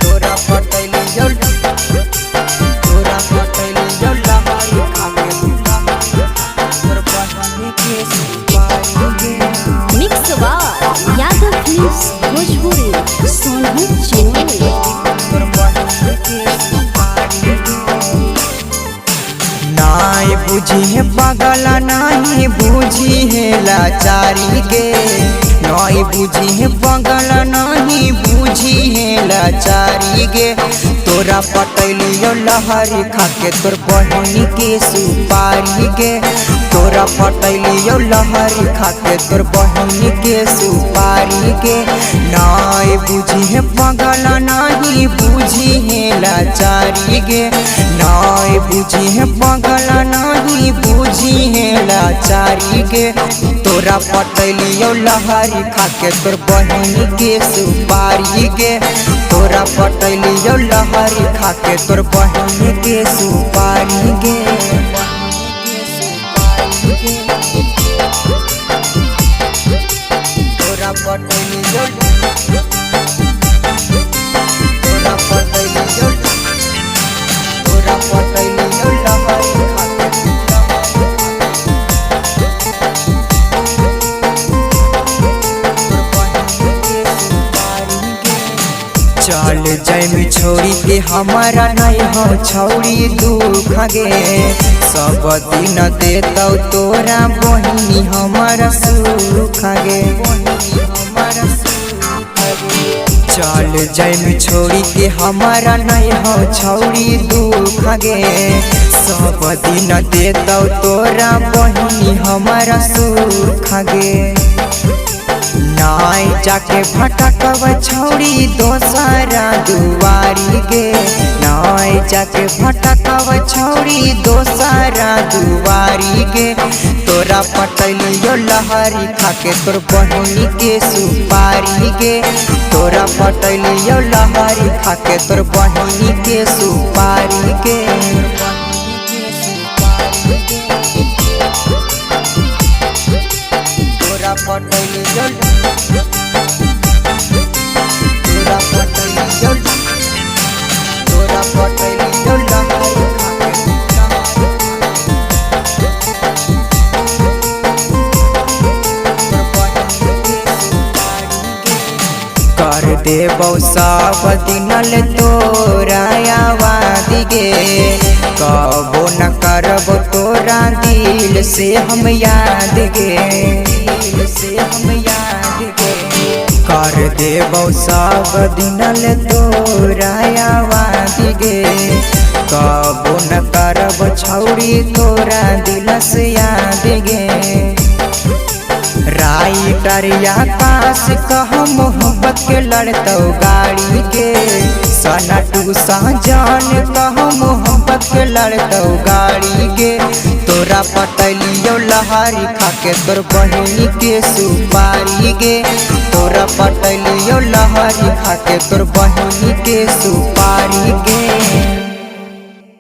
तोरा पटैली जो तोरा पटैली जो लहरी खाके तोर बहनी के सुपारी गे। मिक्स बार यादव फिल्म्स भोजपुरी सोनू चिन्नी। तोर बहनी के सुपारी गे। नाई बुझी है पागल नहीं बुझी है लाचारी गे। नाई बुझी है पागल नहीं बुझी है लाचारी गे। तोरा पटैली जो लहरी खाके तोर बहनी के सुपारी गे। तोरा पटैली जो लहरी खाके तोर बहनी के सुपारी गे। नाई बुझी है पागल नहीं बुझी है लाचारी गे। नाई बुझी है पागल नहीं बुझी है लाचारी गे। तोरा पटैली जो लहरी खाके तोर बहनी के सुपारी गे। तोरा पटैली जो लहरी खाके तोर बहनी के सुपारी गे। तोरा पटैली जो तोरा पटैली जो तोरा पटैली जो लहरी खाके चल जाइमी छोड़ी के हमारा नहीं हो छौड़ी दुख गे। सब दिन देतौ तोरा बहिनी हमारा सुख गे। चल जाइमी छोड़ी के हमारा नहीं हो छौड़ी दुख गे। सब दिन देतौ तोरा बहिनी हमारा सुख गे। नाई जाके भटकब छौड़ी दोसरा दुआरी गे। नाई जाके भटकब छौड़ी दोसरा दुआरी गे। तोरा पटैली जो लहरी खाके तोर बहनी के सुपारी गे। तोरा पटैली जो लहरी खाके तोर बहनी के सुपारी गे। तोरा पटैली जो तोरा पटैली जो तोरा पटैली जो लहरी कर देबौ सब दिनल तोरा आवाज गे। कबो न करबो तोरा दिल से हम याद गे। दिल से हम याद गे। कर देबौ सब दिनल तोरा आवाज गे। कबो न करबो छौड़ी तोरा दिल से याद गे। राइटर आकाश कह मोहब्बत के लड़तौ गाड़ी के। सनटू सहजान कह मोहब्बत के लड़तौ गाड़ी के। तोरा पटैली जो लहरी खाके तोर बहनी के सुपारी गे। तोरा पटैली जो लहरी खाके तोर बहनी के सुपारी गे।